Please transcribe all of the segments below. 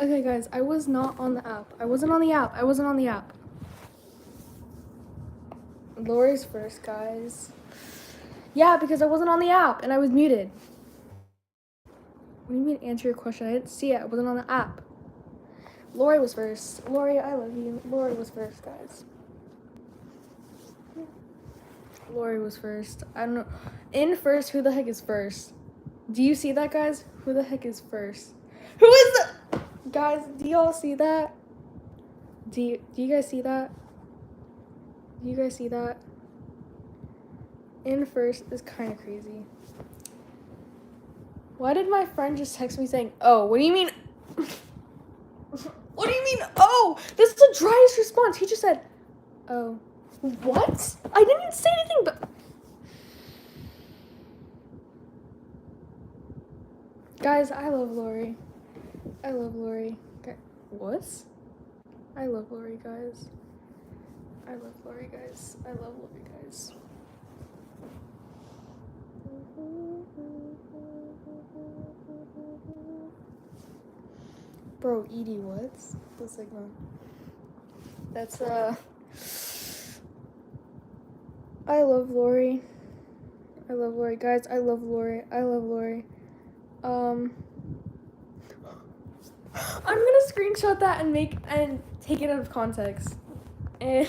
Okay, guys, I was not on the app. I wasn't on the app. I wasn't on the app. Lori's first, guys. Yeah, because I wasn't on the app and I was muted. What do you mean answer your question? I didn't see it. I wasn't on the app. Lori was first. Lori, I love you. Lori was first, guys. Lori was first. I don't know. In first, who the heck is first? Do you see that, guys? Who the heck is first? Who is the... Guys, do y'all see that? Do you guys see that? Do you guys see that? In first is kind of crazy. Why did my friend just text me saying, oh, what do you mean? What do you mean, oh? This is the driest response. He just said, oh. What? I didn't even say anything, but... Guys, I love Lori. I love Lori. What? I love Lori, guys. I love Lori, guys. I love Lori, guys. Bro, Edie, what? The Sigma. That's, I love Lori. I love Lori. Guys, I love Lori. I love Lori. I'm gonna screenshot that and take it out of context. And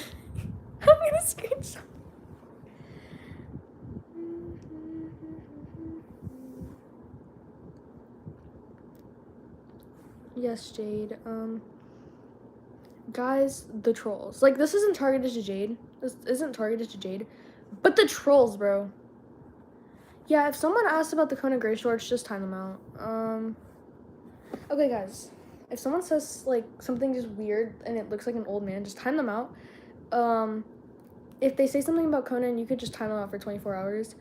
I'm gonna screenshot. Yes, Jade. Guys, the trolls. Like, this isn't targeted to Jade. This isn't targeted to Jade. But the trolls, bro. Yeah, if someone asks about the Kona Gray shorts, just time them out. Okay, guys. If someone says, like, something just weird and it looks like an old man, just time them out. If they say something about Conan, you could just time them out for 24 hours.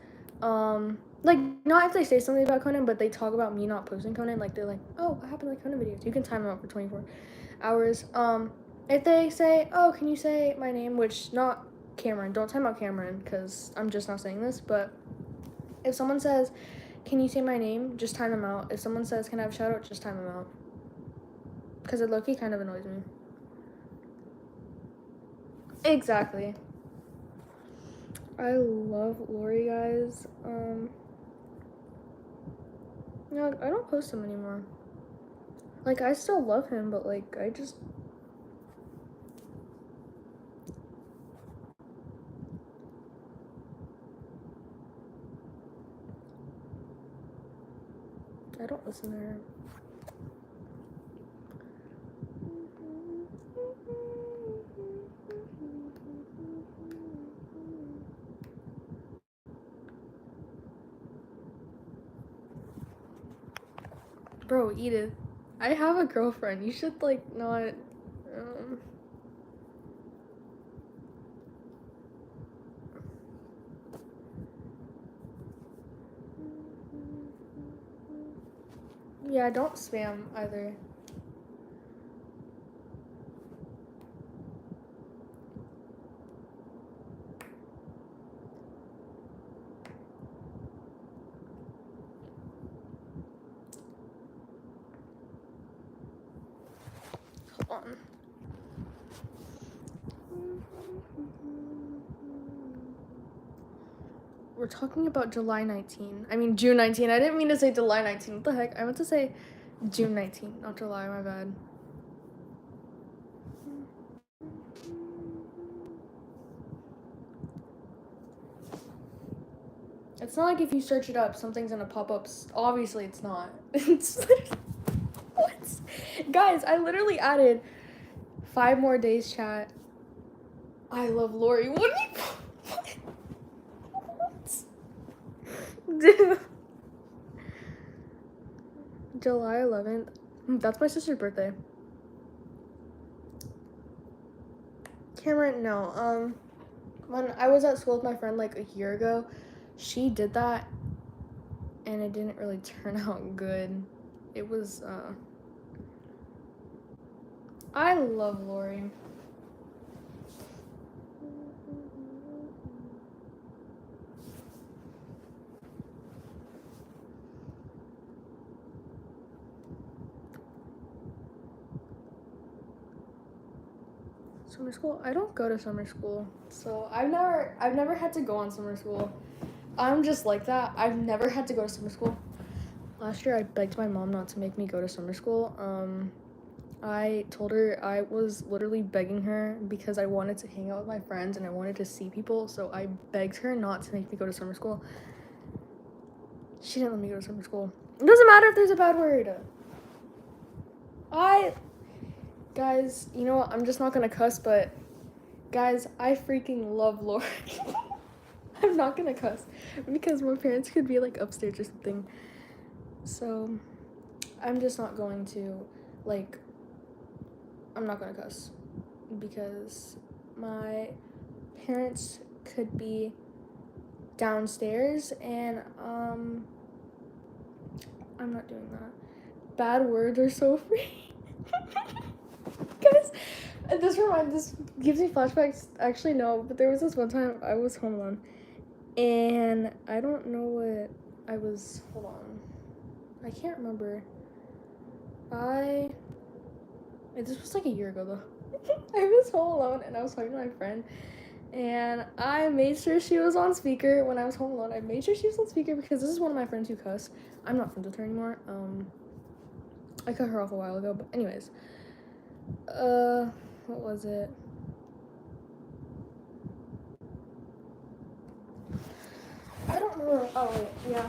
Like, not if they say something about Conan, but they talk about me not posting Conan. Like, they're like, oh, what happened to, like, Conan videos? You can time them out for 24 hours. If they say, oh, can you say my name? Which, not Cameron. Don't time out Cameron, because I'm just not saying this. But if someone says, can you say my name? Just time them out. If someone says, can I have a shout out? Just time them out. Because it low-key kind of annoys me. Exactly. I love Lori, guys. Yeah, I don't post him anymore. Like, I still love him, but, like, I just... I don't listen to her. Bro, Edith, I have a girlfriend. You should, like, not... Yeah, don't spam either. Hold on. We're talking about July 19. I mean, June 19. I didn't mean to say July 19. What the heck? I meant to say June 19, not July. My bad. It's not like if you search it up, something's gonna pop up. Obviously, it's not. It's literally... What? Guys, I literally added 5 more days chat. I love Lori. What are you... What? Dude. July 11th. That's my sister's birthday. Cameron, no. When I was at school with my friend like a year ago, she did that and it didn't really turn out good. It was, I love Lori. Summer school? I don't go to summer school. So I've never had to go on summer school. I'm just like that. I've never had to go to summer school. Last year I begged my mom not to make me go to summer school. I told her I was literally begging her because I wanted to hang out with my friends and I wanted to see people, so I begged her not to make me go to summer school. She didn't let me go to summer school. It doesn't matter if there's a bad word. Guys, you know what? I'm just not gonna cuss, but guys, I freaking love Lori. I'm not gonna cuss because my parents could be like upstairs or something. So I'm just not going to, like, I'm not gonna cuss because my parents could be downstairs and I'm not doing that. Bad words are so free. Guys, this gives me flashbacks. Actually, no, but there was this one time I was home alone and I don't know what I was. Hold on, I can't remember. This was like a year ago though. I was home alone and I was talking to my friend and I made sure she was on speaker when I was home alone. I made sure she was on speaker because this is one of my friends who cuss. I'm not friends with her anymore. I cut her off a while ago, but anyways. What was it? I don't remember. Oh wait, yeah.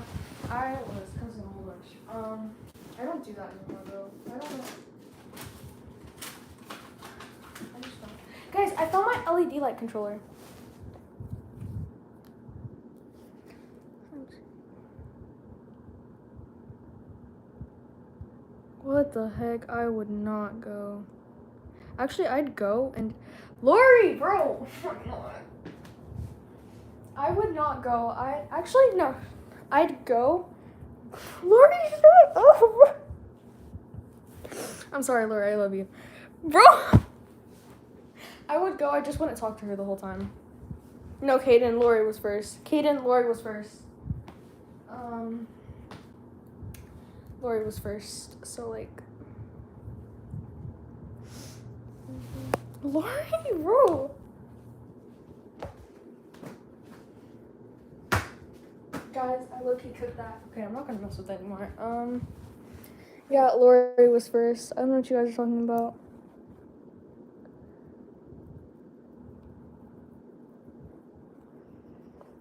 I was cussing a whole bunch. I don't do that anymore though. I don't know. I just don't. Guys, I found my LED light controller. What the heck? I would not go. Actually, I'd go and... Lori, bro! I would not go. No. I'd go. Lori, shut up! I'm sorry, Lori, I love you. Bro! I would go, I just wouldn't talk to her the whole time. No, Kaden, Lori was first. Lori was first. Lori was first, so like... Lori, bro! Guys, I low-key cooked that. Okay, I'm not gonna mess with that anymore. Yeah, Lori was first. I don't know what you guys are talking about.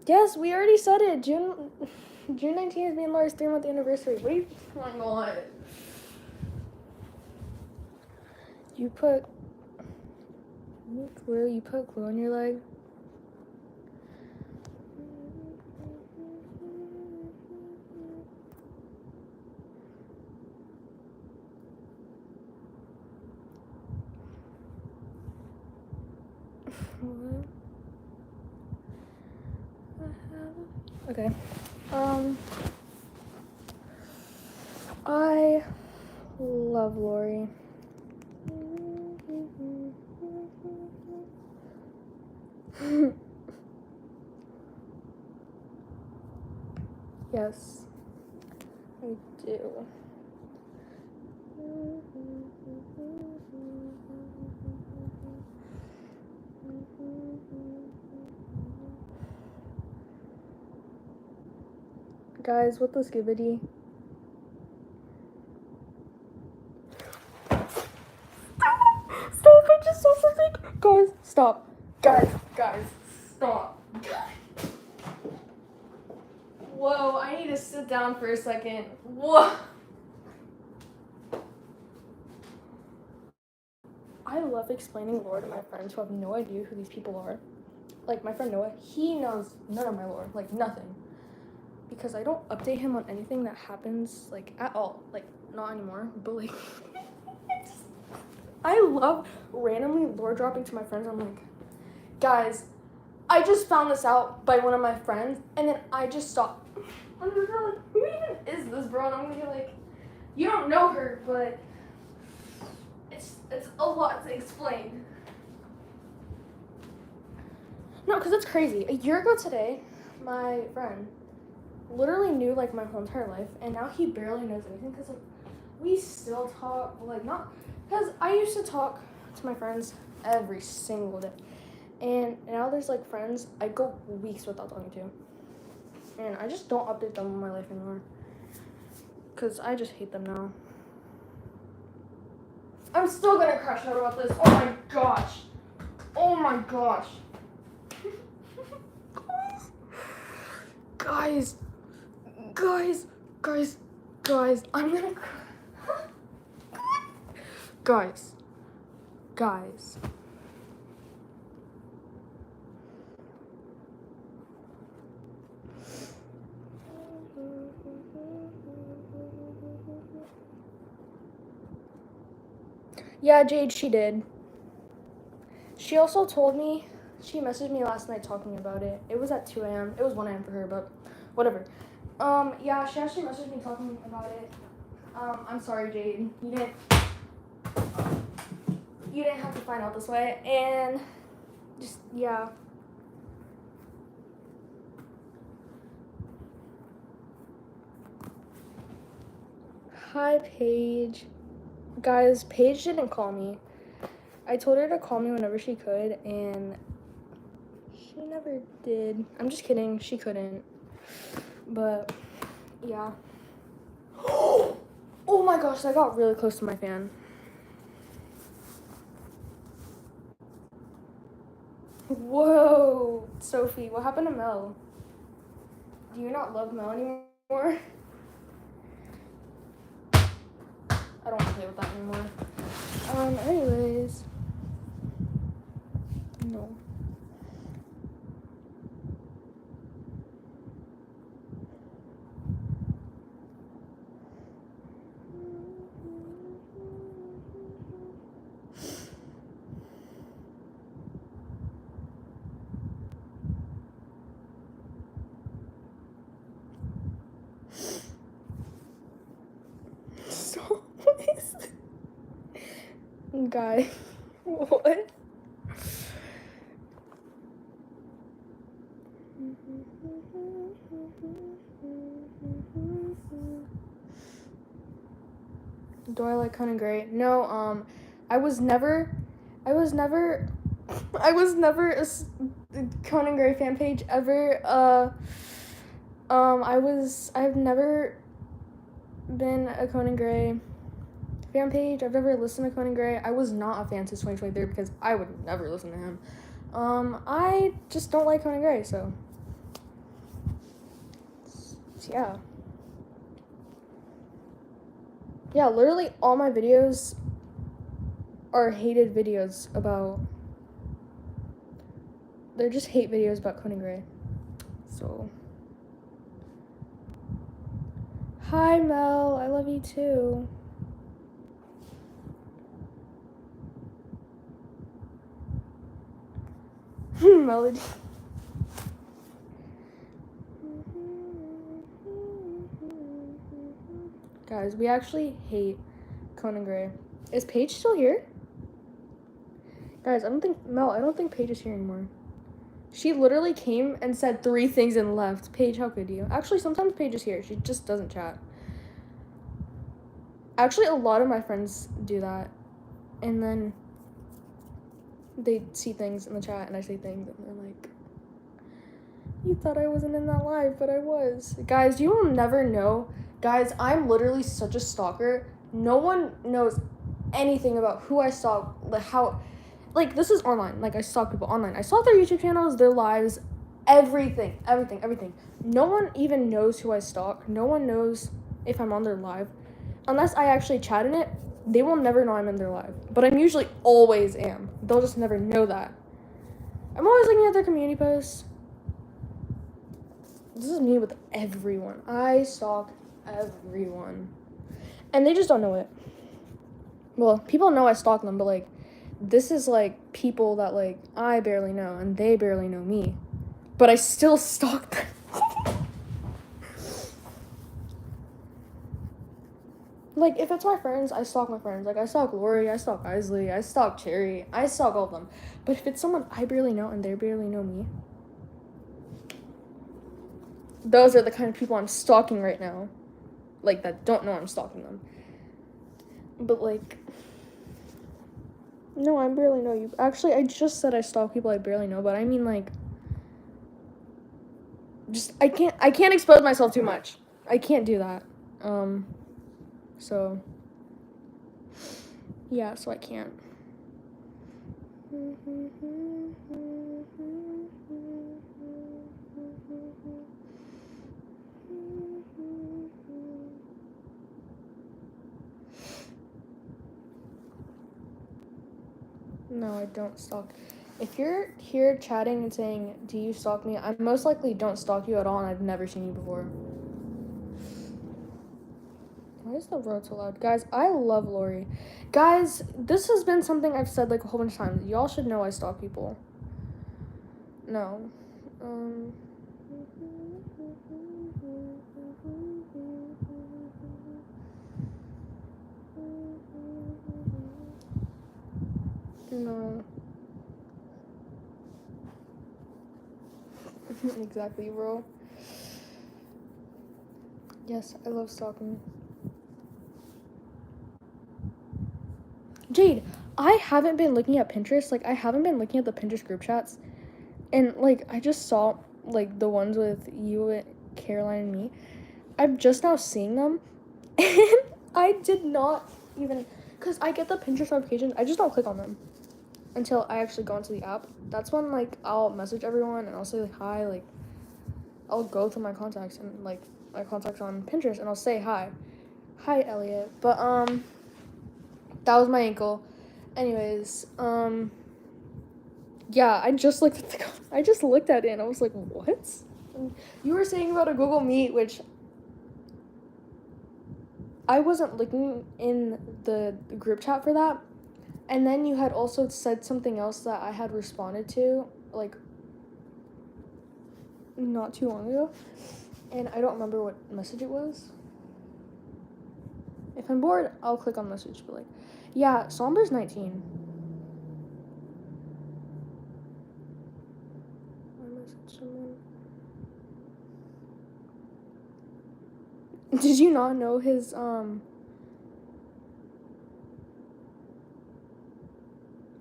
Yes, we already said it. June 19th is me and Lori's 3-month anniversary. What are you... Oh my god. You put glue on your leg? What? Okay. I love Lori. Yes, I do. Guys, what the skibbity? Stop, I just saw something. Guys, stop. Guys, stop. Whoa, I need to sit down for a second. Whoa. I love explaining lore to my friends who have no idea who these people are. Like my friend Noah, he knows none of my lore, like nothing. Because I don't update him on anything that happens, like, at all. Like, not anymore, but like, I love randomly lore dropping to my friends. I'm like, guys, I just found this out by one of my friends, and then I just stopped. I'm just like, who even is this, bro? And I'm gonna be like, you don't know her, but it's a lot to explain. No, because it's crazy. A year ago today, my friend literally knew, like, my whole entire life, and now he barely knows anything, because, like, we still talk, like, not, because I used to talk to my friends every single day. And now there's like friends I go weeks without talking to. And I just don't update them on my life anymore. Because I just hate them now. I'm still gonna crash out about this. Oh my gosh. Oh my gosh. Guys. I'm gonna Guys. Yeah, Jade, she did. She also told me, she messaged me last night talking about it. It was at 2 a.m. It was 1 a.m. for her, but whatever. Yeah, she actually messaged me talking about it. I'm sorry, Jade. You didn't have to find out this way. And just, yeah. Hi, Paige. Guys, Paige didn't call me. I told her to call me whenever she could, and she never did. I'm just kidding. She couldn't. But, yeah. Oh my gosh, I got really close to my fan. Whoa, Sophie, what happened to Mel? Do you not love Mel anymore? I don't want to play with that anymore. Anyways. No. So, guy, what? Do I like Conan Gray? No, I was never a Conan Gray fan page ever. I've never been a Conan Gray fan page. I've never listened to Conan Gray. I was not a fan since 2023 because I would never listen to him. I just don't like Conan Gray, so yeah. Yeah, literally all my videos are hated videos about, they're just hate videos about Conan Gray. So, hi Mel, I love you too. Melody. Guys, we actually hate Conan Gray. Is Paige still here? Guys, I don't think Paige is here anymore. She literally came and said 3 things and left. Paige, how could you? Actually, sometimes Paige is here. She just doesn't chat. Actually, a lot of my friends do that. And then they see things in the chat and I say things and they're like, you thought I wasn't in that live, but I was. Guys, you will never know. Guys, I'm literally such a stalker. No one knows anything about who I stalk, like, this is online. Like, I stalk people online. I stalk their YouTube channels, their lives, everything. No one even knows who I stalk. No one knows if I'm on their live. Unless I actually chat in it, they will never know I'm in their live. But I'm usually always am. They'll just never know that. I'm always looking at their community posts. This is me with everyone. I stalk everyone. And they just don't know it. Well, people know I stalk them, but, like, this is, like, people that, like, I barely know, and they barely know me. But I still stalk them. Like, if it's my friends, I stalk my friends. Like, I stalk Lori, I stalk Isley, I stalk Cherry, I stalk all of them. But if it's someone I barely know and they barely know me, those are the kind of people I'm stalking right now. Like, that don't know I'm stalking them. But, like, No, I barely know you. Actually, I just said I stalk people I barely know, but I mean like just I can't expose myself too much. I can't do that. So yeah, so I can't. No, I don't stalk. If you're here chatting and saying, "Do you stalk me?" I most likely don't stalk you at all, and I've never seen you before. Why is the road so loud? Guys, I love Lori. Guys, this has been something I've said like a whole bunch of times. Y'all should know I stalk people. No. No. Exactly, bro. Yes, I love stalking. Jade, I haven't been looking at Pinterest. Like, I haven't been looking at the Pinterest group chats. And, like, I just saw, like, the ones with you and Caroline and me. I'm just now seeing them. And I did not even... Because I get the Pinterest notifications. I just don't click on them until I actually go into the app. That's when, like, I'll message everyone and I'll say, like, hi. Like, I'll go through my contacts and, like, my contacts on Pinterest. And I'll say, hi. Hi, Elliot. But, that was my ankle. Anyways, yeah, I just looked at it and I was like, what? And you were saying about a Google Meet, which I wasn't looking in the group chat for that. And then you had also said something else that I had responded to, like, not too long ago. And I don't remember what message it was. If I'm bored, I'll click on message, but like, yeah, Somber's 19. I messaged someone. Did you not know his,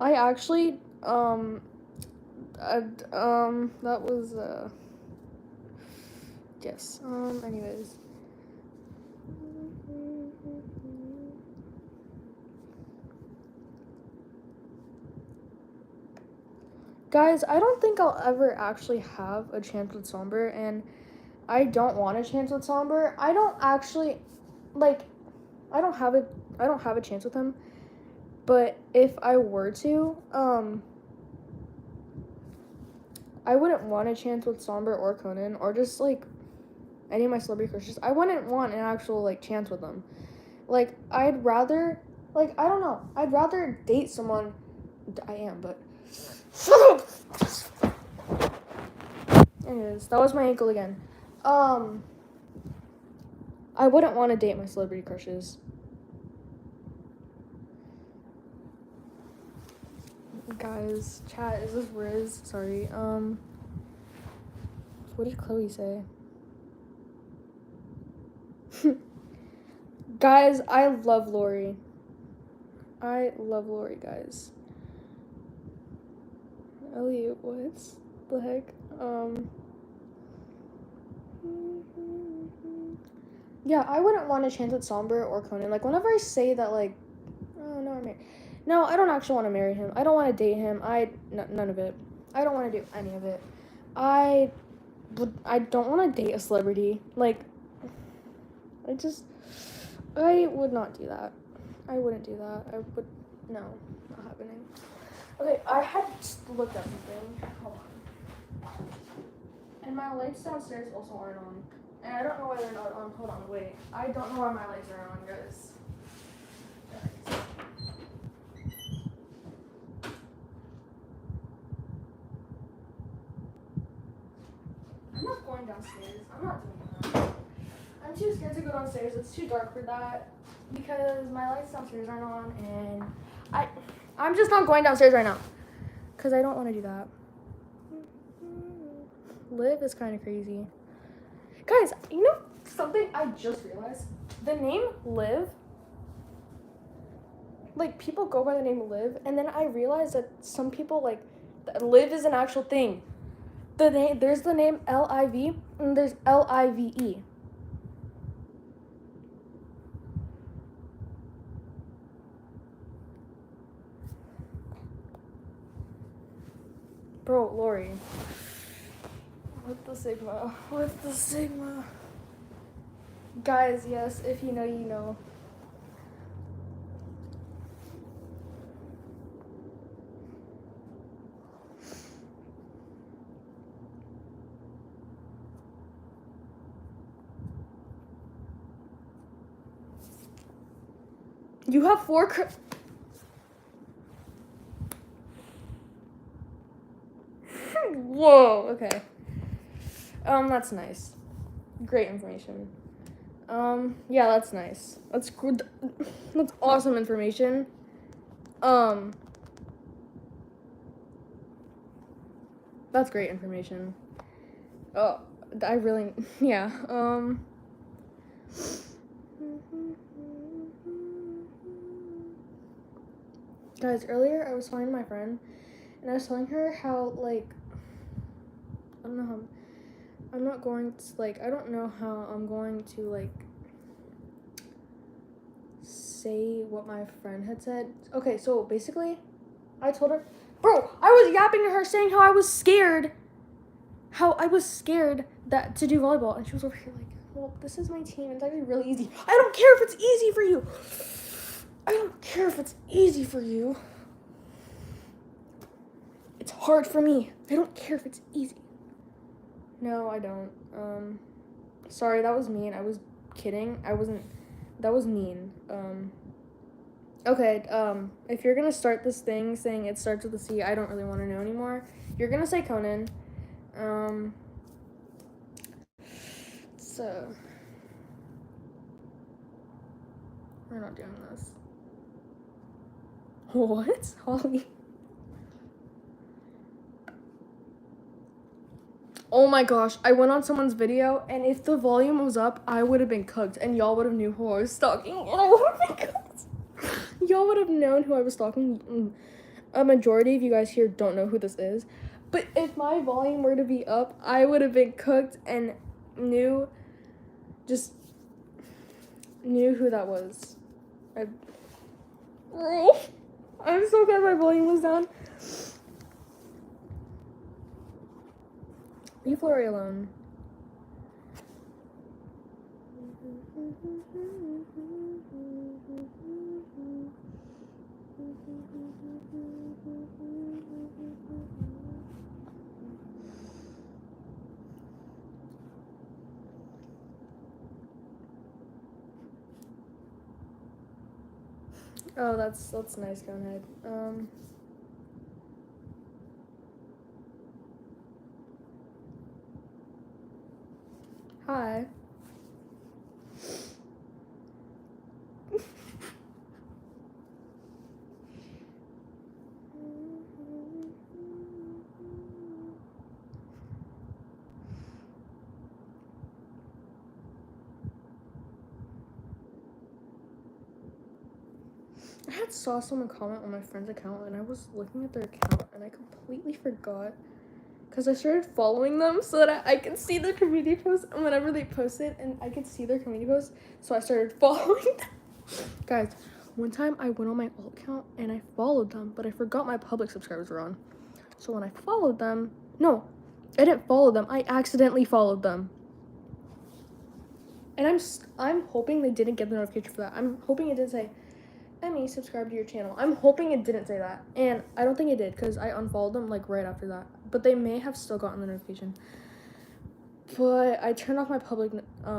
I actually, that was, yes, anyways. Guys, I don't think I'll ever actually have a chance with Somber, and I don't want a chance with Somber. I don't actually, like, I don't have a chance with him, but if I were to, I wouldn't want a chance with Somber or Conan, or just, like, any of my celebrity crushes. I wouldn't want an actual, like, chance with them. Like, I'd rather, like, I don't know, I'd rather date someone, I am, but, anyways, that was my ankle again. I wouldn't want to date my celebrity crushes. Guys, chat, is this Riz? Sorry, what did Chloe say? Guys, I love Lori. I love Lori, guys. Elliot, what the heck? Yeah, I wouldn't want a chance with Somber or Conan. Like, whenever I say that, like, oh, no, I'm married. No, I don't actually want to marry him. I don't want to date him. None of it. I don't want to do any of it. I don't want to date a celebrity. Like, I would not do that. I wouldn't do that. No, not happening. Okay, I had looked at something. Hold on. And my lights downstairs also aren't on. And I don't know why they're not on. Hold on, wait. I don't know why my lights are on, guys. I'm not going downstairs. I'm not doing that. I'm too scared to go downstairs. It's too dark for that. Because my lights downstairs aren't on. And I'm just not going downstairs right now. Because I don't want to do that. Liv is kind of crazy. Guys, you know something I just realized? The name Liv like, people go by the name Liv, and then I realized that some people, like, Liv is an actual thing. There's the name L-I-V, and there's L-I-V-E. Bro, Lori. With the Sigma. With the Sigma. Guys, yes, if you know, you know. You have 4 Whoa, okay. That's nice. Great information. Yeah, that's nice. That's good. That's awesome information. That's great information. Oh, I really, yeah, guys, earlier I was talking to my friend, and I was telling her how, like, I don't know how, I'm not going to, like, I don't know how I'm going to, like, say what my friend had said. Okay, so basically, I told her, bro, I was yapping to her saying how I was scared that to do volleyball, and she was over here like, well, this is my team, and it's actually really easy. I don't care if it's easy for you. I don't care if it's easy for you. It's hard for me. I don't care if it's easy. No, I don't. Sorry, that was mean. I was kidding. That was mean. Okay, if you're gonna start this thing saying it starts with a C, I don't really want to know anymore. You're gonna say Conan. So we're not doing this. What? Holly? Oh my gosh, I went on someone's video, and if the volume was up, I would have been cooked, and y'all would have knew who I was stalking, and I would have been cooked. Y'all would have known who I was stalking. A majority of you guys here don't know who this is, but if my volume were to be up, I would have been cooked and knew who that was. I'm so glad my volume was down. Leave Lori alone. Oh, that's nice, go ahead. Hi. I saw someone comment on my friend's account, and I was looking at their account, and I completely forgot. Because I started following them so that I could see their community posts whenever they post it, and I could see their community posts, so I started following them. Guys, one time I went on my alt account, and I followed them, but I forgot my public subscribers were on. So when I followed them, no, I didn't follow them, I accidentally followed them. And I'm hoping they didn't get the notification for that. I'm hoping it didn't say, Emmy, subscribe to your channel. I'm hoping it didn't say that, and I don't think it did, because I unfollowed them, like, right after that. But they may have still gotten the notification. But I turned off my public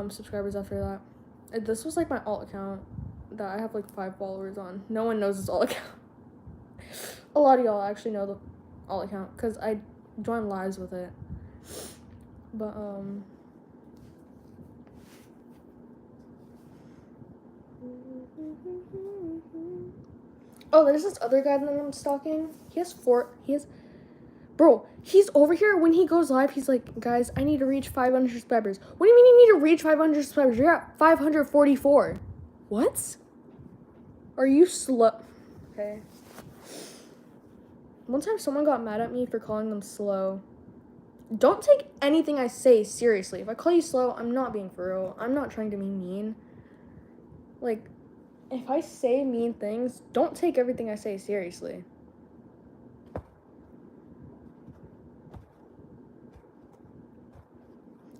subscribers after that. This was, like, my alt account that I have, like, 5 followers on. No one knows this alt account. A lot of y'all actually know the alt account, because I joined lives with it. But, oh, there's this other guy that I'm stalking. Bro, he's over here. When he goes live, he's like, guys, I need to reach 500 subscribers. What do you mean you need to reach 500 subscribers? You're at 544. What? Are you slow? okay? One time someone got mad at me for calling them slow. Don't take anything I say seriously. If I call you slow, I'm not being for real. I'm not trying to be mean. Like, if I say mean things, don't take everything I say seriously.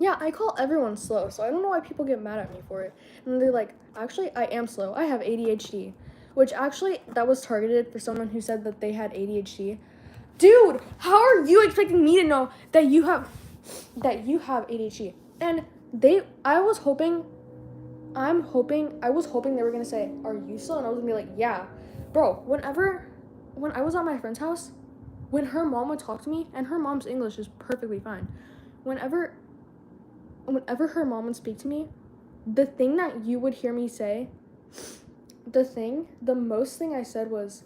Yeah, I call everyone slow, so I don't know why people get mad at me for it. And they're like, actually, I am slow. I have ADHD. Which actually, that was targeted for someone who said that they had ADHD. Dude, how are you expecting me to know that you have ADHD? And I was hoping they were gonna say, are you slow? And I was gonna be like, yeah. Bro, when I was at my friend's house, when her mom would talk to me, and her mom's English is perfectly fine. Whenever her mom would speak to me, the thing that you would hear me say, the most thing I said was,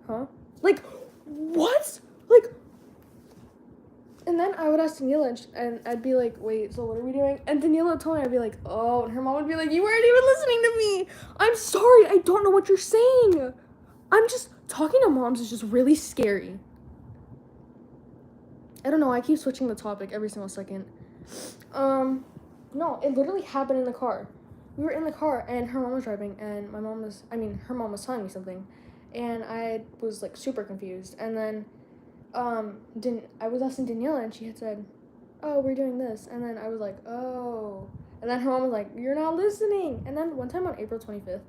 huh? Like, what? Like, and then I would ask Daniela, and I'd be like, wait, so what are we doing? And Daniela would tell me, I'd be like, oh, and her mom would be like, you weren't even listening to me. I'm sorry, I don't know what you're saying. Talking to moms is just really scary. I don't know, I keep switching the topic every single second. No, it literally happened in the car. We were in the car, and her mom was driving, and her mom was telling me something, and I was, like, super confused, and then, I was asking Daniela, and she had said, oh, we're doing this, and then I was like, oh, and then her mom was like, you're not listening, and then one time on April 25th,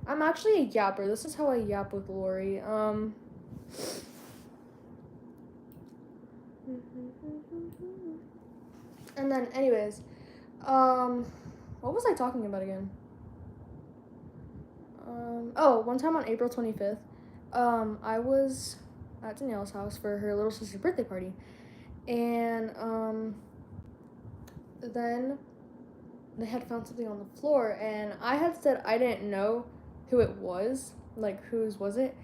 I'm actually a yapper. This is how I yap with Lori. And then, anyways, what was I talking about again? One time on April 25th, I was at Danielle's house for her little sister's birthday party, and, then they had found something on the floor, and I had said I didn't know who it was, like, whose was it?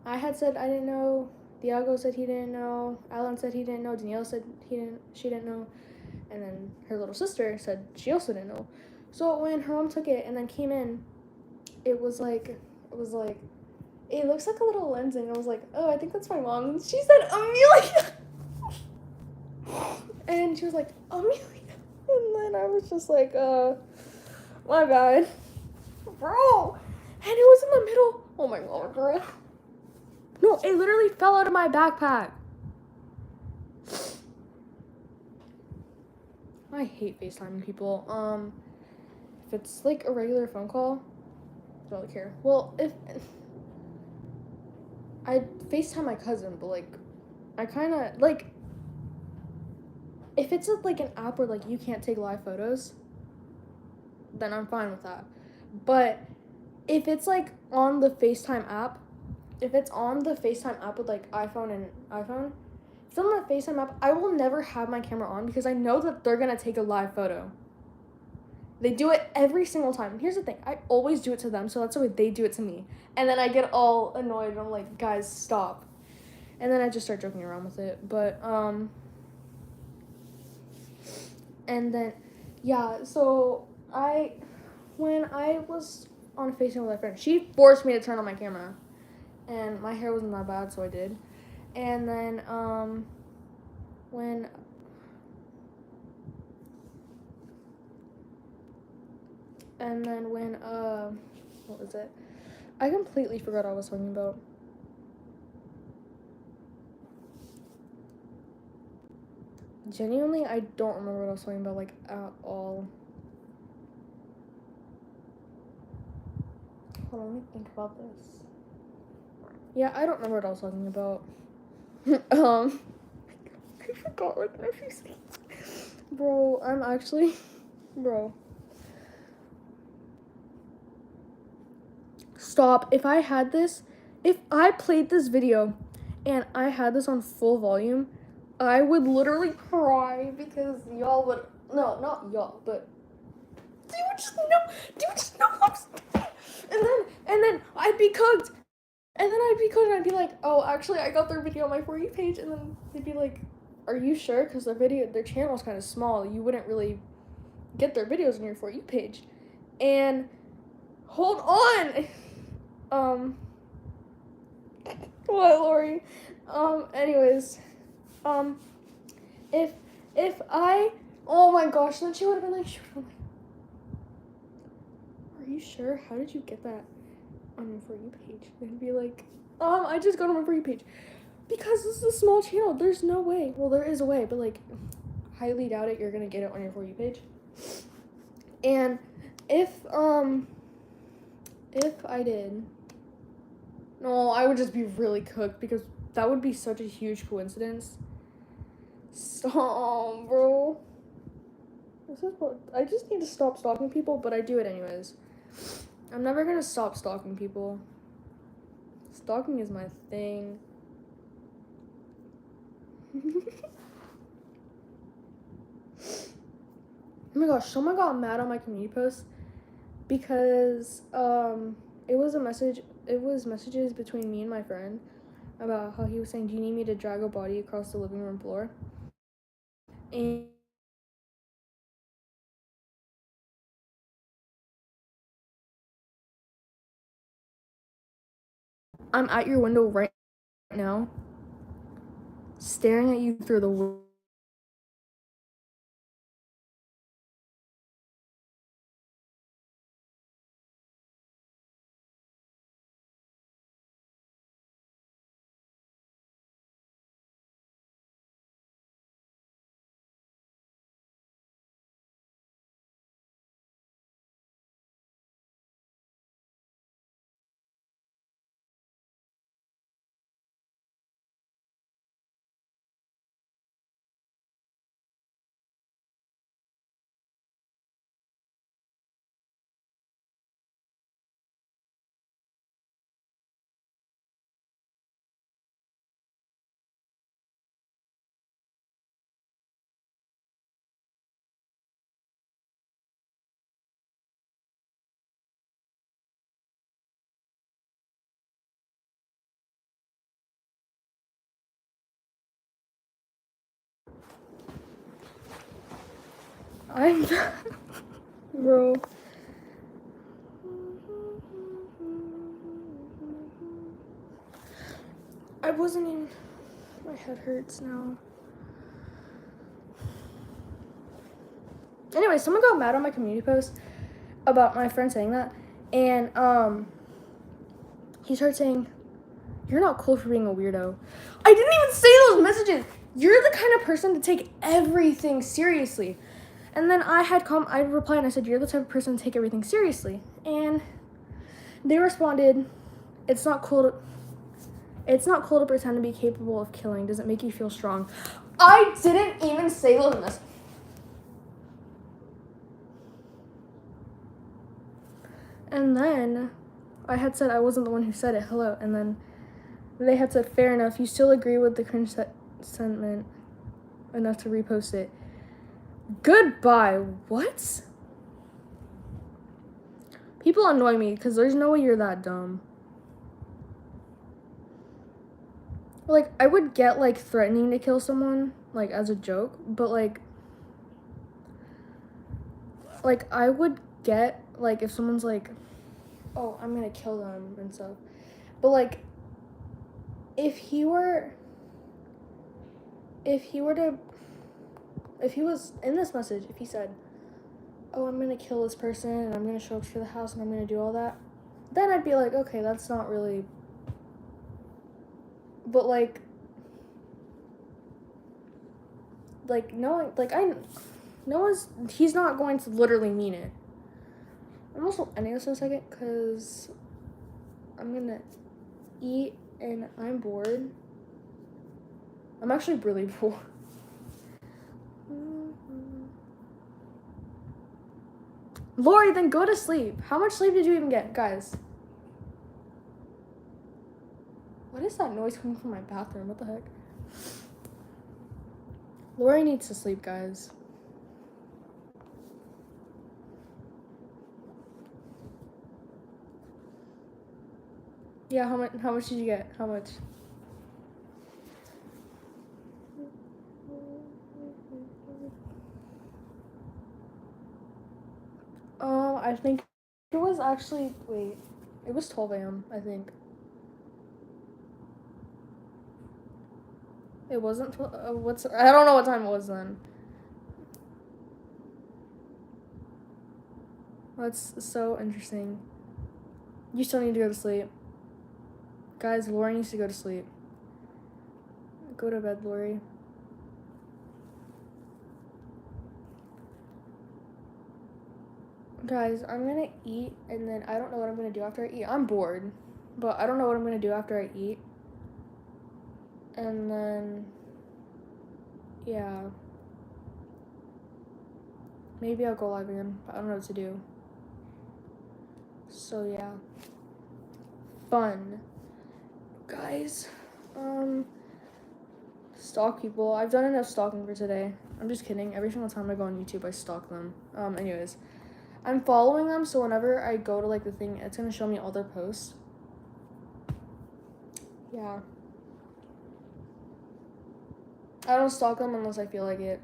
I had said I didn't know, Diago said he didn't know, Alan said he didn't know, Danielle said she didn't know, and then her little sister said she also didn't know. So when her mom took it and then came in, it was like, it looks like a little lensing. I was like, oh, I think that's my mom. And she said, Amelia! And she was like, Amelia. And then I was just like, my bad. Bro! And it was in the middle. Oh my god, bro. No, it literally fell out of my backpack. I hate FaceTiming people. If it's like a regular phone call, I don't really care. Well, if I FaceTime my cousin, but like, I kind of like, if it's like an app where like you can't take live photos, then I'm fine with that. But if it's like on the FaceTime app, with like iPhone, if it's on the FaceTime app, I will never have my camera on because I know that they're gonna take a live photo. They do it every single time. Here's the thing, I always do it to them, so that's the way they do it to me. And then I get all annoyed, and I'm like, guys, stop. And then I just start joking around with it. But, and then, yeah, so when I was on FaceTime with my friend, she forced me to turn on my camera. And my hair wasn't that bad, so I did. And then, when what was it? I completely forgot what I was talking about. Genuinely, I don't remember what I was talking about, like, at all. Hold on, let me think about this. Yeah, I don't remember what I was talking about. I forgot what I was saying. Bro, bro. Stop. If I played this video and I had this on full volume, I would literally cry because y'all would, no, not y'all, but do you just know and then I'd be cooked. And then and I'd be like, oh, actually, I got their video on my For You page. And then they'd be like, are you sure? Because their channel's kind of small. You wouldn't really get their videos on your For You page. And hold on. What, Lori? Anyways, if I, oh my gosh, then she would have been like, are you sure? How did you get that on your For You page? And be like, I just got on my For You page. Because this is a small channel. There's no way. Well, there is a way, but like, highly doubt it you're gonna get it on your For You page. And if I did, no, I would just be really cooked because that would be such a huge coincidence. Stop, bro. This is what I just need to stop stalking people, but I do it anyways. I'm never gonna stop stalking people. Stalking is my thing. Oh my gosh, someone got mad on my community post because it was messages between me and my friend about how he was saying, do you need me to drag a body across the living room floor? And I'm at your window right now, staring at you through the window. I'm bro. I wasn't even. My head hurts now. Anyway, someone got mad on my community post about my friend saying that, and he started saying, "You're not cool for being a weirdo." I didn't even say those messages. You're the kind of person to take everything seriously. And then I replied and I said, "You're the type of person to take everything seriously." And they responded, It's not cool to pretend to be capable of killing. Does it make you feel strong?" I didn't even say those messages. And then I had said I wasn't the one who said it. Hello. And then they had said, "Fair enough. You still agree with the cringe sentiment enough to repost it. Goodbye." What? People annoy me because there's no way you're that dumb. Like, I would get, like, threatening to kill someone, like, as a joke, but, like, I would get, like, if someone's like, "Oh, I'm gonna kill them," and stuff. But, like, if he was in this message, if he said, "Oh, I'm gonna kill this person, and I'm gonna show up for the house, and I'm gonna do all that," then I'd be like, okay, that's not really, but, like, knowing, like, he's not going to literally mean it. I'm also ending this in a second, because I'm gonna eat, and I'm bored. I'm actually really bored. Lori, then go to sleep. How much sleep did you even get, guys? What is that noise coming from my bathroom? What the heck? Lori needs to sleep, guys. Yeah, how much did you get? How much? I think it was actually, wait, it was 12 a.m., I think. It wasn't, I don't know what time it was then. That's so interesting. You still need to go to sleep. Guys, Lori needs to go to sleep. Go to bed, Lori. Guys, I'm gonna eat, and then I don't know what I'm gonna do after I eat. I'm bored, but I don't know what I'm gonna do after I eat. And then, yeah. Maybe I'll go live again, but I don't know what to do. So, yeah. Fun. Guys, stalk people. I've done enough stalking for today. I'm just kidding. Every single time I go on YouTube, I stalk them. Anyways. I'm following them, so whenever I go to, like, the thing, it's gonna show me all their posts. Yeah. I don't stalk them unless I feel like it.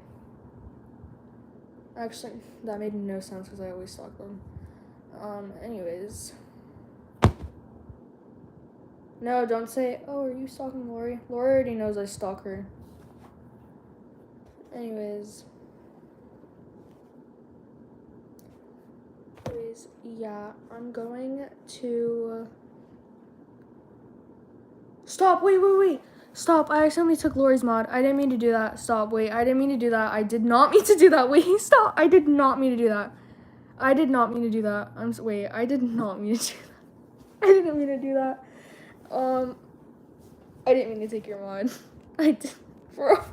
Actually, that made no sense because I always stalk them. Anyways. No, don't say, oh, are you stalking Lori? Lori already knows I stalk her. Anyways, yeah, I'm going to... Stop, wait. Stop, I accidentally took Lori's mod. I didn't mean to do that. Stop, wait, I didn't mean to do that. I did not mean to do that. Wait, stop. I did not mean to do that. I did not mean to do that. Wait, I did not mean to do that. I didn't mean to do that. I didn't mean to take your mod. I did, bro.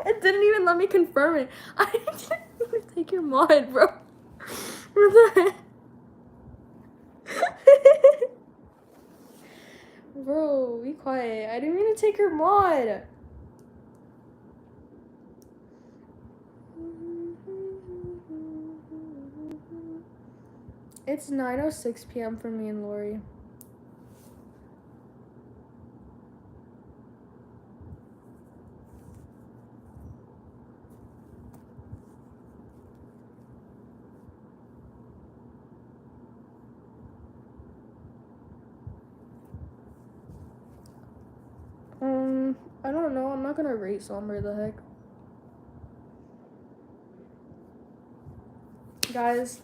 It didn't even let me confirm it. I didn't mean to take your mod, bro. What the heck? Bro, be quiet. I didn't mean to take your mod. It's 9:06 p.m. for me and Lori. I don't know. I'm not gonna rate Somber, the heck. Guys,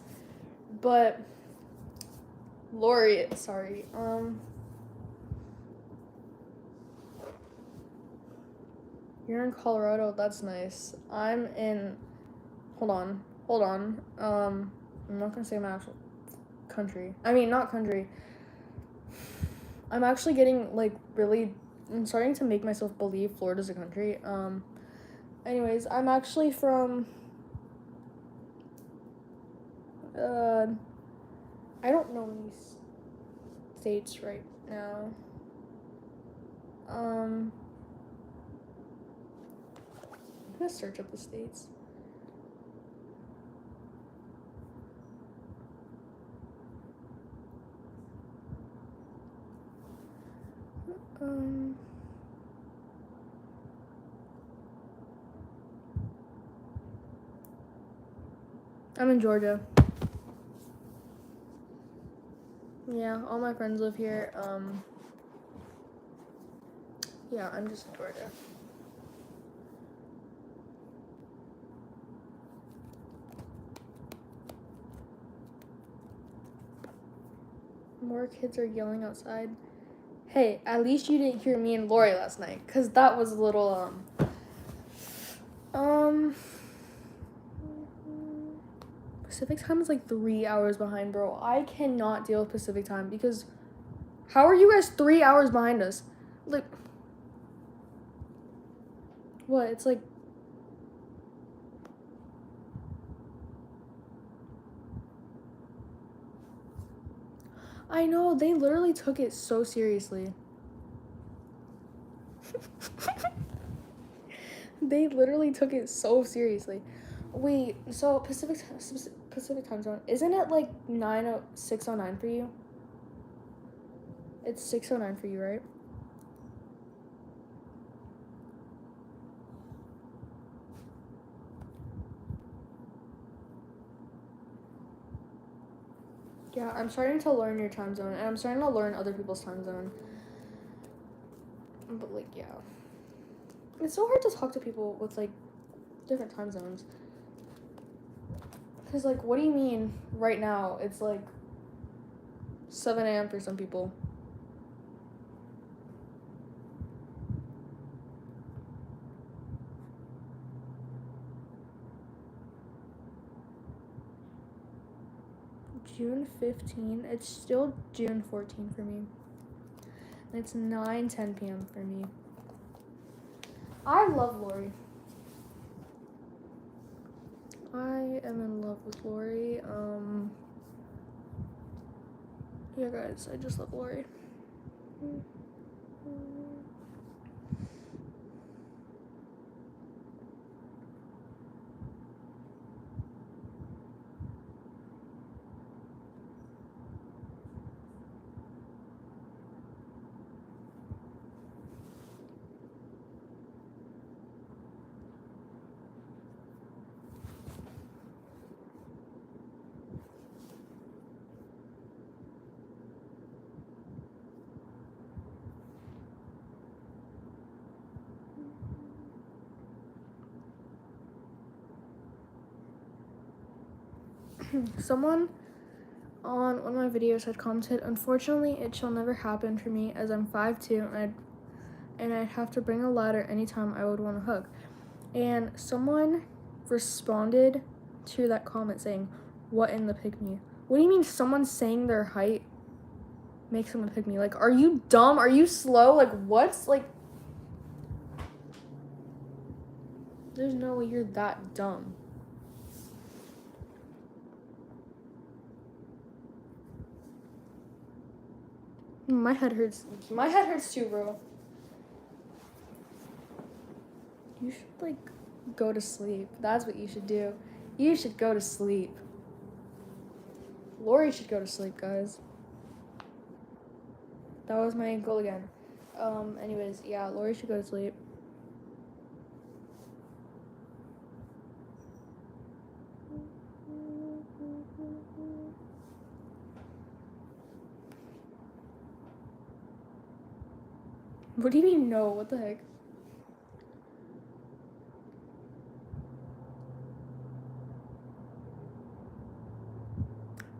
but Lori, sorry. You're in Colorado. That's nice. I'm in. Hold on. I'm not gonna say my actual country. I mean, not country. I'm actually getting like really. I'm starting to make myself believe Florida's a country. Anyways, I'm actually from. I don't know these states right now. I'm gonna search up the states. I'm in Georgia. Yeah, all my friends live here. Yeah, I'm just in Georgia. More kids are yelling outside. Hey, at least you didn't hear me and Lori last night, cause that was a little Pacific time is like 3 hours behind, bro. I cannot deal with Pacific time because how are you guys 3 hours behind us? Like, what? It's like, I know, they literally took it so seriously. They literally took it so seriously. Wait, so Pacific time zone, isn't it like 6:09 for you? It's 6:09 for you, right? Yeah, I'm starting to learn your time zone, and I'm starting to learn other people's time zone. But, like, yeah. It's so hard to talk to people with like different time zones. Cause like, what do you mean right now? It's like 7 a.m. for some people. June 15. It's still June 14 for me. It's 9:10 p.m. for me. I love Lori. I am in love with Lori. Yeah, guys, I just love Lori. Someone on one of my videos had commented, "Unfortunately, it shall never happen for me as I'm 5'2" and I'd have to bring a ladder anytime I would want a hug." And someone responded to that comment saying, "What in the pick me?" What do you mean someone saying their height makes them a pick me? Like, are you dumb? Are you slow? Like, what's like? There's no way you're that dumb. My head hurts. My head hurts too, bro. You should like go to sleep. That's what you should do. You should go to sleep. Lori should go to sleep, guys. That was my goal again. Anyways, yeah, Lori should go to sleep. What do you mean no? What the heck?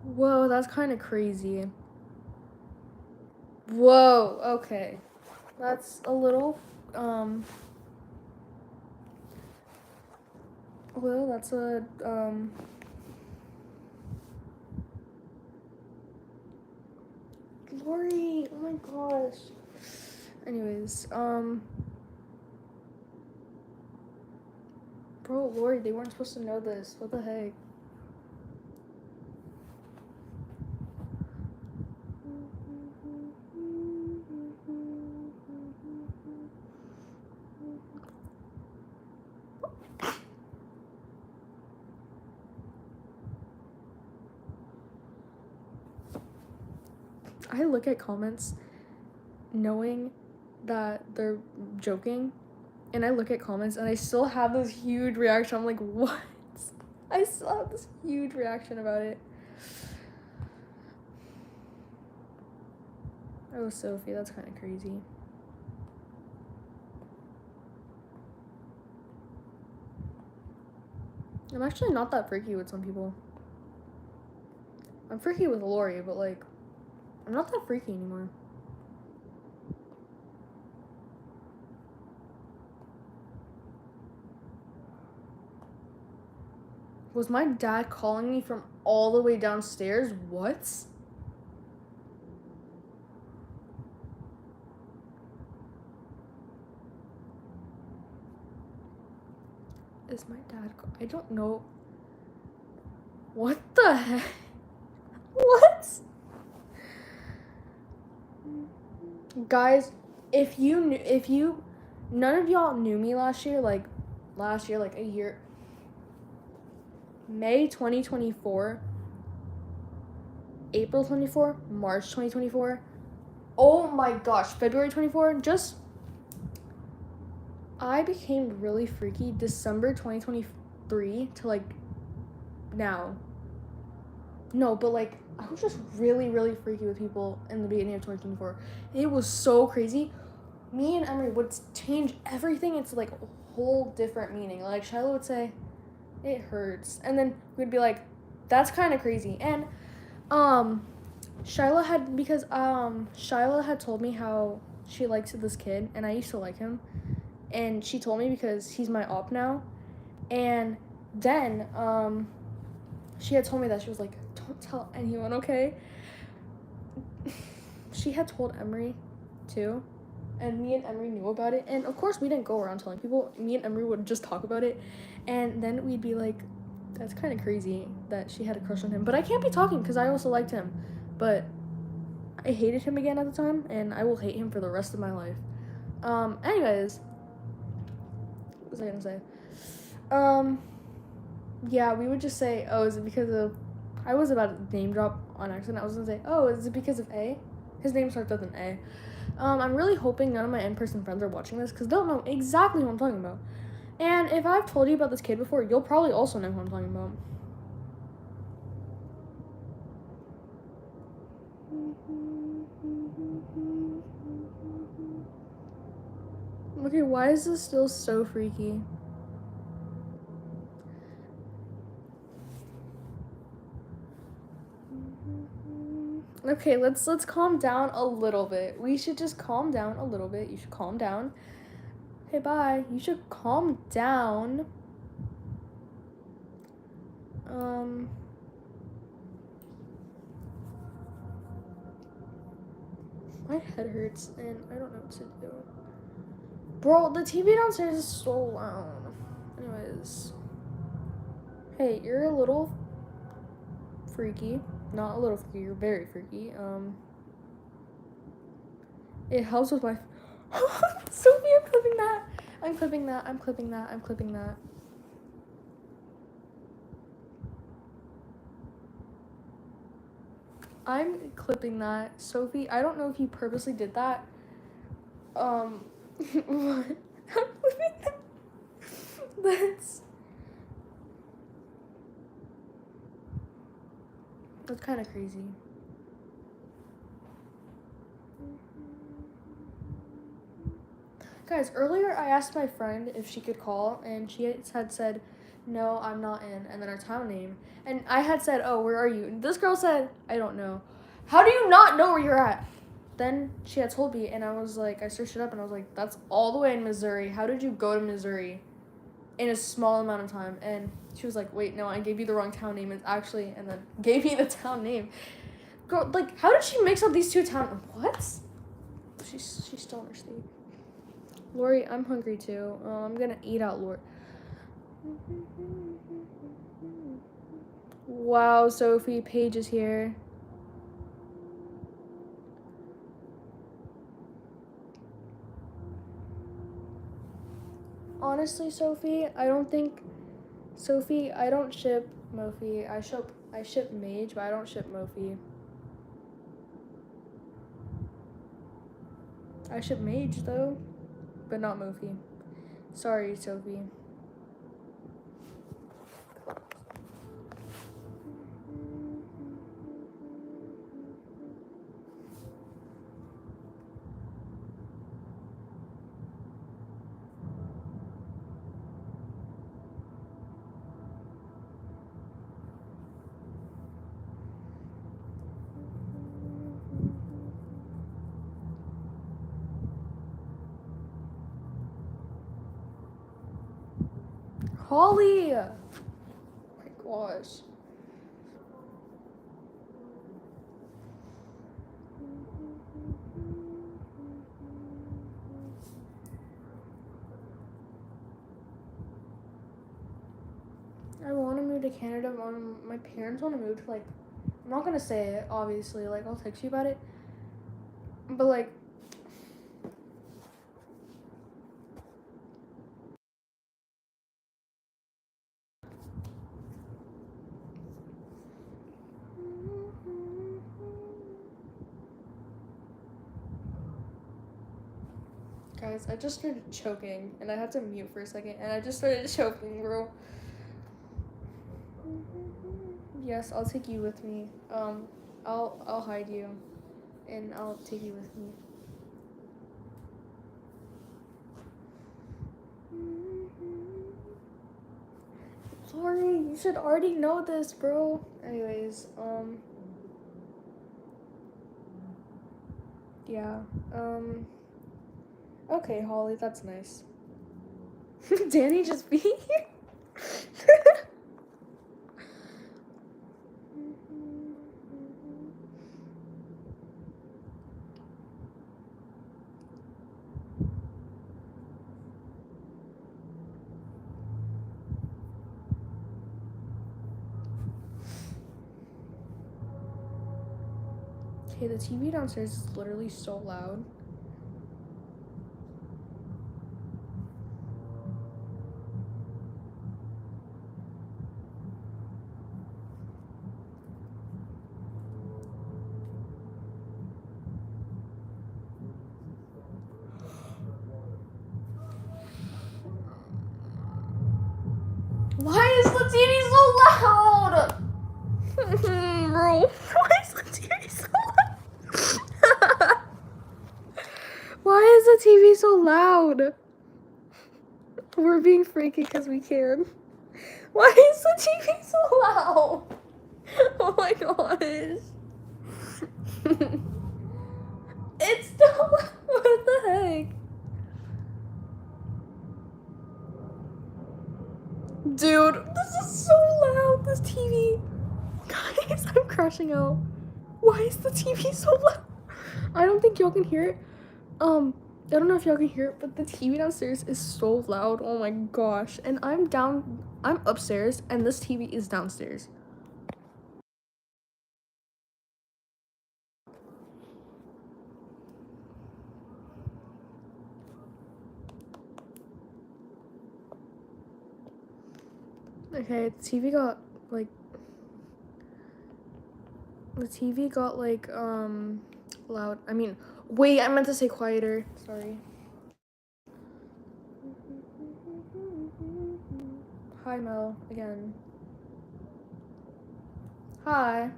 Whoa, that's kind of crazy. Whoa, okay. That's a little, well, that's a, Lori, oh my gosh. Anyways, bro, Lori, they weren't supposed to know this. What the heck? I look at comments knowing that they're joking, and I look at comments and I still have this huge reaction. I'm like, what? I still have this huge reaction about it. Oh, Sophie, that's kind of crazy. I'm actually not that freaky with some people. I'm freaky with Lori, but like, I'm not that freaky anymore. Was my dad calling me from all the way downstairs? What? Is my dad I don't know. What the heck? What? Guys, if none of y'all knew me last year, like a year, May 2024, April 24, March 2024, oh my gosh, February 24, I became really freaky December 2023 to like now. No, but like I was just really, really freaky with people in the beginning of 2024. It was so crazy. me and Emery would change everything into like a whole different meaning. Like Shiloh would say, "It hurts," and then we'd be like, "That's kind of crazy." And Shiloh had told me how she likes this kid, and I used to like him, and she told me because he's my op now, and then she had told me that she was like, "Don't tell anyone, okay?" She had told Emery too, and me and Emery knew about it, and of course we didn't go around telling people. Me and Emery would just talk about it, and then we'd be like, "That's kind of crazy that she had a crush on him," but I can't be talking because I also liked him, but I hated him again at the time, and I will hate him for the rest of my life. Anyways, what was I gonna say? Yeah, we would just say, "Oh, is it because of?" I was about to name drop on accident. I was gonna say, "Oh, is it because of A?" His name starts with an A. I'm really hoping none of my in-person friends are watching this because they'll know exactly who I'm talking about. And if I've told you about this kid before, you'll probably also know who I'm talking about. Okay, why is this still so freaky? Okay, let's calm down a little bit. We should just calm down a little bit. You should calm down. Hey, bye. You should calm down. My head hurts and I don't know what to do. Bro, the TV downstairs is so loud. Anyways. Hey, you're a little freaky. Not a little freaky, you're very freaky. It helps with my Sophie, I'm clipping that. I'm clipping that. I'm clipping that. I'm clipping that. I'm clipping that. Sophie, I don't know if you purposely did that. What? I'm clipping that. That's kind of crazy. Guys, earlier I asked my friend if she could call, and she had said, "No, I'm not in," and then our town name. And I had said, "Oh, where are you?" And this girl said, "I don't know." How do you not know where you're at? Then she had told me, and I was like, I searched it up, and I was like, that's all the way in Missouri. How did you go to Missouri in a small amount of time? And she was like, wait, no, I gave you the wrong town name. It's actually, and then gave me the town name. Girl, like, how did she mix up these two towns? What? She's still in her sleep. Lori, I'm hungry too. I'm gonna eat out, Lori. Wow, Sophie, Paige is here. Honestly, Sophie, I don't ship Mophie. I ship Mage, but I don't ship Mophie. I ship Mage though, but not Mophie. Sorry, Sophie. Holly! Oh my gosh. I want to move to Canada. My parents want to move to, like, I'm not gonna say it, obviously. Like, I'll text you about it. But, like, guys, I just started choking, and I had to mute for a second, and I just started choking, bro. Yes, I'll take you with me. I'll hide you, and I'll take you with me. Sorry, you should already know this, bro. Anyways, yeah, okay, Holly, that's nice. Danny just being here? Okay, the TV downstairs is literally so loud. Why is the TV so loud? Bro, why is the TV so loud? Why is the TV so loud? We're being freaky because we can. Why is the TV so loud? Oh my gosh. It's still loud. What the heck? Dude, this is so loud, this TV. Guys, I'm crashing out. Why is the TV so loud? I don't think y'all can hear it. I don't know if y'all can hear it, but the TV downstairs is so loud. Oh my gosh. And I'm upstairs, and this TV is downstairs. Okay, the TV got loud. I mean, wait, I meant to say quieter. Sorry. Hi, Mel, again. Hi.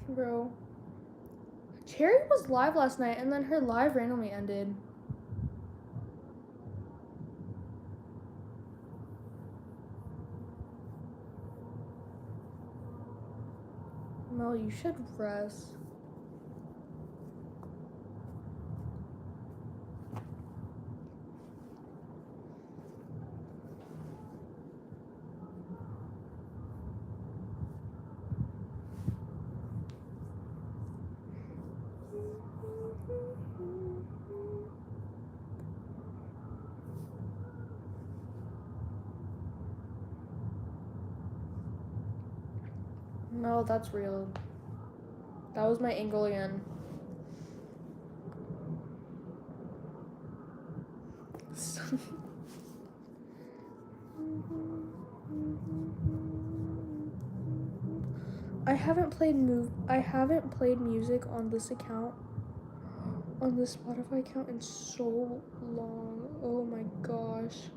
Bro. Cherry was live last night, and then her live randomly ended. Mel, you should rest. No, that's real. That was my angle again. I haven't played music on this account, on this Spotify account, in so long. Oh my gosh.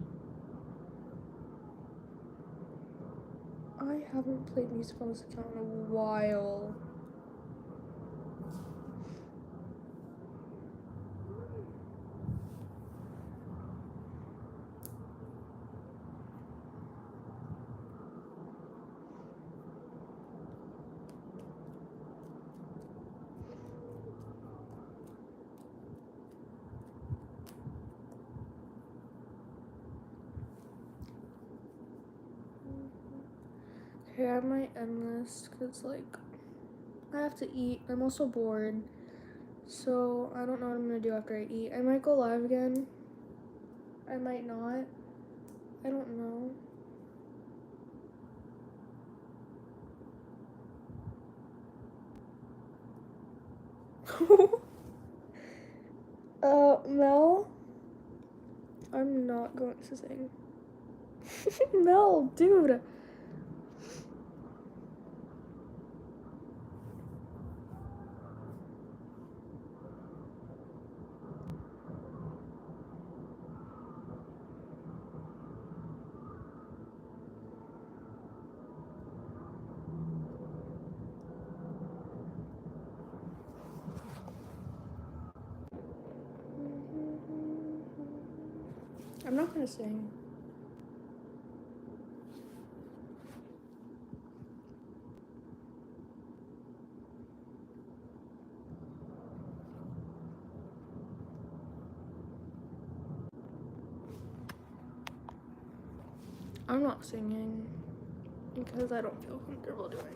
I haven't played music on this account in a while. Okay, I might end this because, like, I have to eat. I'm also bored. So, I don't know what I'm gonna do after I eat. I might go live again. I might not. I don't know. Mel? I'm not going to sing. Mel, dude. I'm not gonna sing. I'm not singing because I don't feel comfortable doing it.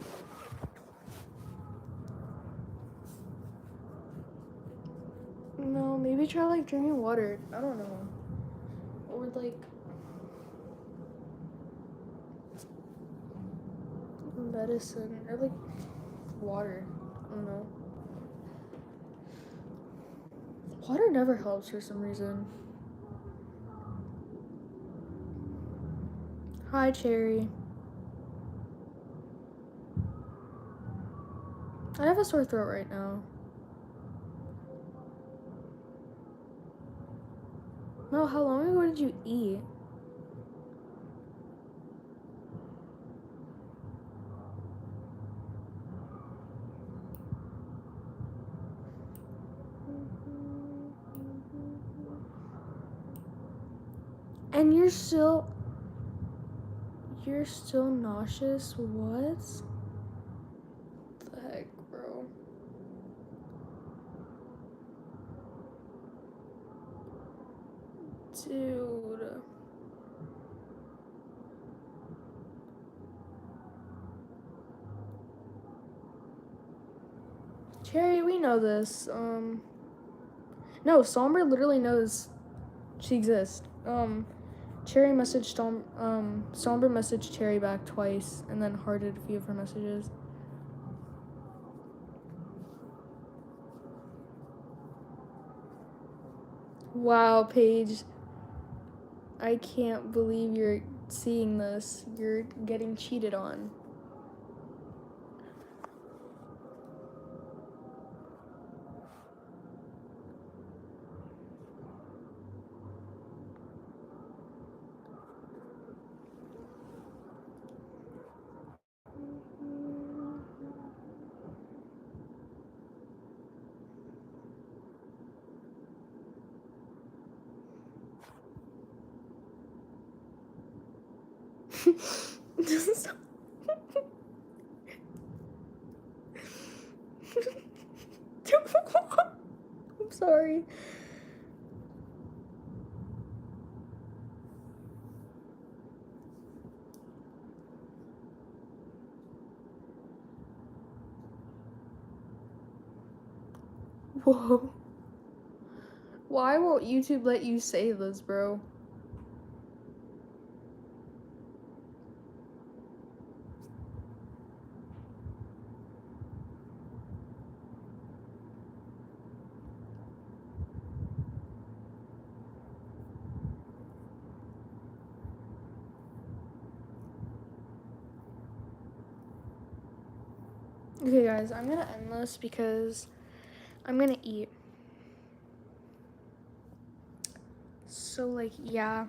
No, maybe try like drinking water. I don't know. Or like medicine or like water. I don't know. Water never helps for some reason. Hi, Cherry. I have a sore throat right now. No, how long ago did you eat? And you're still nauseous? What the heck, bro? Dude. Cherry, we know this. No, Somber literally knows she exists. Cherry messaged Somber messaged Cherry back twice and then hearted a few of her messages. Wow, Paige. I can't believe you're seeing this. You're getting cheated on. I'm sorry. Whoa. Why won't YouTube let you say this, bro? Okay, guys, I'm gonna end this because I'm gonna eat. So, like, yeah.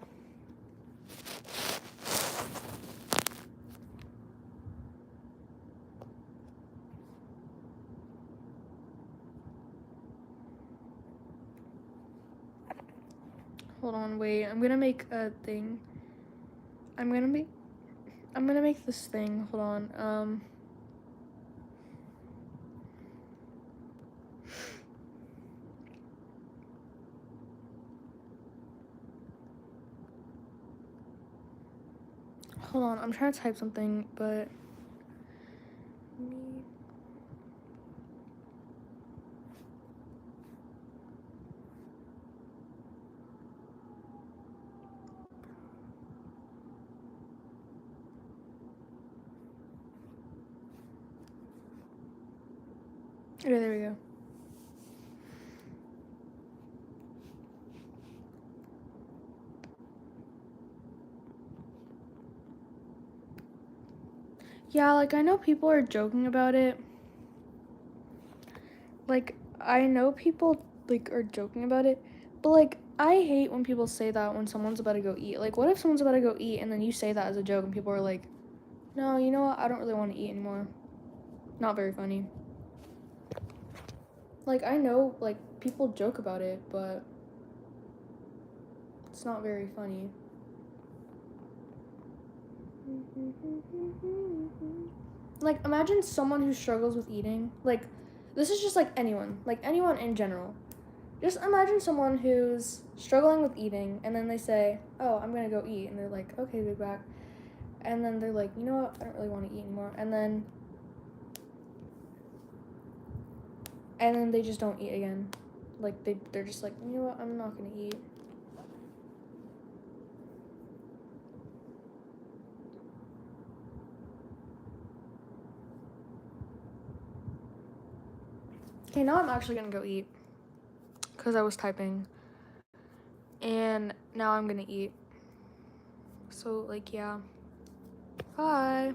Hold on, wait. I'm gonna make a thing. I'm gonna make this thing. Hold on. Hold on. I'm trying to type something, but okay, there we go. Yeah, like, I know people are joking about it. Like, I know people, like, are joking about it. But, like, I hate when people say that when someone's about to go eat. Like, what if someone's about to go eat and then you say that as a joke and people are like, no, you know what? I don't really want to eat anymore. Not very funny. Like, I know, like, people joke about it, but It's not very funny. Like, imagine someone who struggles with eating. Like, this is just like anyone in general. Just imagine someone who's struggling with eating, and then they say, "Oh, I'm gonna go eat," and they're like, "Okay, big back," and then they're like, "You know what? I don't really want to eat anymore," and then they just don't eat again. Like, they're just like, "You know what? I'm not gonna eat." Okay, now I'm actually gonna go eat because I was typing, and now I'm gonna eat. So, like, yeah. Bye.